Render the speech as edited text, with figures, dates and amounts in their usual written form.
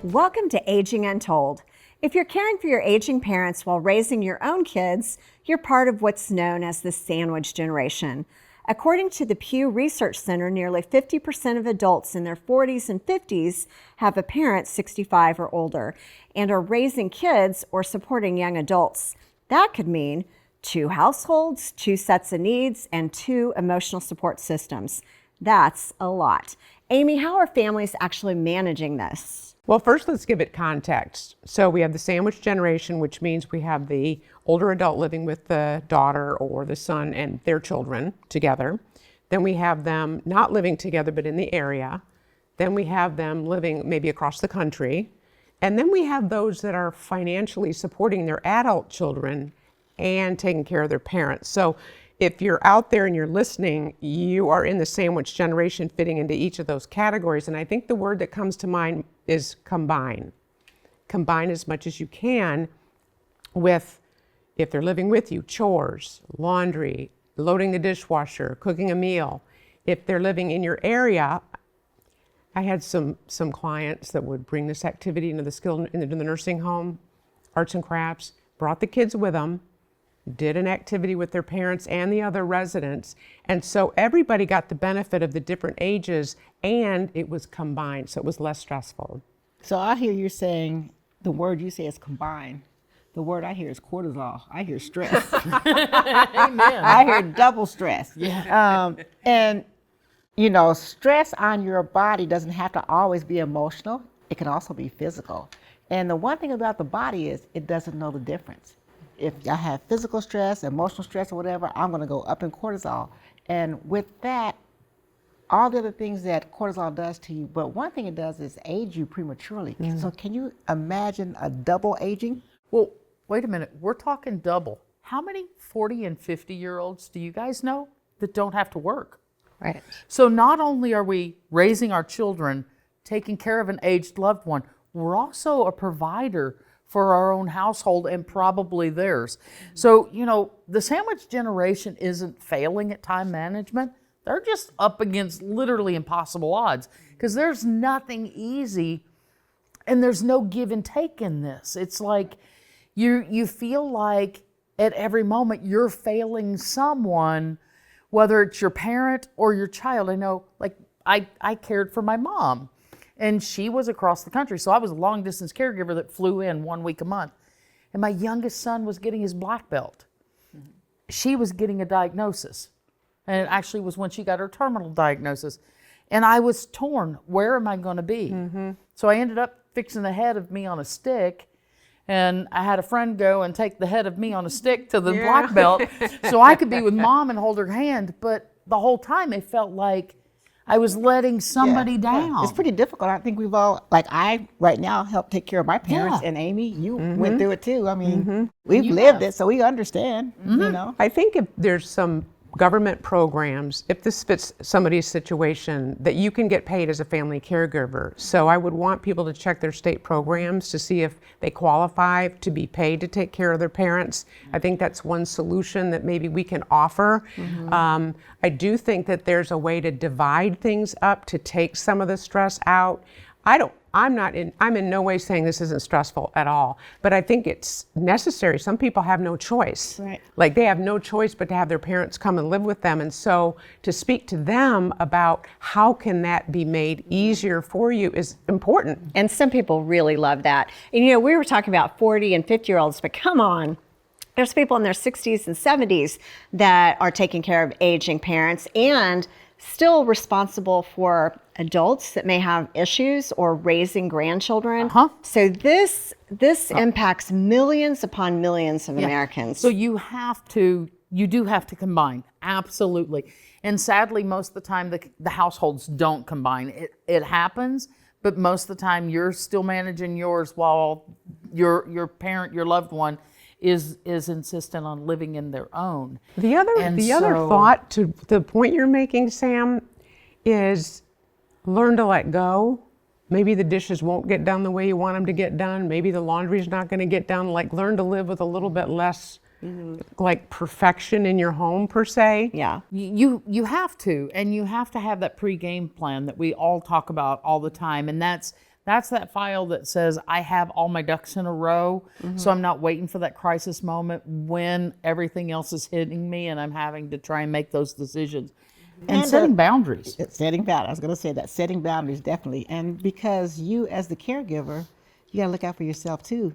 Welcome to Aging Untold. If you're caring for your aging parents while raising your own kids, you're part of what's known as the sandwich generation. According to the Pew Research Center, nearly 50% of adults in their 40s and 50s have a parent 65 or older and are raising kids or supporting young adults. That could mean 2 households, 2 sets of needs, and 2 emotional support systems. That's a lot. Amy, how are families actually managing this? Well, first let's give it context. So we have the sandwich generation, which means we have the older adult living with the daughter or the son and their children together. Then we have them not living together but in the area. Then we have them living maybe across the country. And then we have those that are financially supporting their adult children and taking care of their parents. So if you're out there and you're listening, you are in the sandwich generation fitting into each of those categories. And I think the word that comes to mind is combine. Combine as much as you can with, if they're living with you, chores, laundry, loading the dishwasher, cooking a meal. If they're living in your area, I had some clients that would bring this activity into the nursing home, arts and crafts, brought the kids with them, did an activity with their parents and the other residents. And so everybody got the benefit of the different ages and it was combined, so it was less stressful. So I hear you saying, the word you say is combine. The word I hear is cortisol. I hear stress. Amen. I hear double stress. Yeah. And you know, stress on your body doesn't have to always be emotional. It can also be physical. And the one thing about the body is it doesn't know the difference. If I have physical stress, emotional stress, or whatever, I'm going to go up in cortisol. And with that, all the other things that cortisol does to you, but one thing it does is age you prematurely. So can you imagine a double aging? Well, wait a minute. We're talking double. How many 40 and 50-year-olds do you guys know that don't have to work? Right. So not only are we raising our children, taking care of an aged loved one, we're also a provider for our own household and probably theirs. So, you know, the sandwich generation isn't failing at time management. They're just up against literally impossible odds because there's nothing easy and there's no give and take in this. It's like you feel like at every moment you're failing someone, whether it's your parent or your child. I know, like, I cared for my mom. And she was across the country. So I was a long distance caregiver that flew in 1 week a month. And my youngest son was getting his black belt. She was getting a diagnosis. And it actually was when she got her terminal diagnosis. And I was torn. Where am I going to be? So I ended up fixing the head of me on a stick. And I had a friend go and take the head of me on a stick to the black belt so I could be with mom and hold her hand. But the whole time it felt like I was letting somebody down. It's pretty difficult. I think we've all, like I right now help take care of my parents, and Amy, you went through it too. I mean, we've lived it, so we understand, you know. I think if there's some government programs, if this fits somebody's situation, that you can get paid as a family caregiver. So I would want people to check their state programs to see if they qualify to be paid to take care of their parents. I think that's one solution that maybe we can offer. I do think that there's a way to divide things up to take some of the stress out. I'm in no way saying this isn't stressful at all, but I think it's necessary. Some people have no choice. Right. Like they have no choice but to have their parents come and live with them. And so to speak to them about how can that be made easier for you is important. And some people really love that. And you know, we were talking about 40 and 50-year-olds, but come on. There's people in their 60s and 70s that are taking care of aging parents and still responsible for adults that may have issues or raising grandchildren. So this impacts millions upon millions of Americans. So you do have to combine, absolutely. And sadly, most of the time the households don't combine. It happens, but most of the time you're still managing yours while your parent, your loved one, is insistent on living in their own. The other thought to the point you're making, Sam, is learn to let go. Maybe the dishes won't get done the way you want them to get done. Maybe the laundry's not going to get done. Like learn to live with a little bit less like perfection in your home per se. Yeah. You have to, and you have to have that pre-game plan that we all talk about all the time, and that's That's that file that says I have all my ducks in a row, so I'm not waiting for that crisis moment when everything else is hitting me and I'm having to try and make those decisions. And setting boundaries. Setting boundaries. I was going to say that, setting boundaries, definitely. And because you, as the caregiver, you got to look out for yourself too.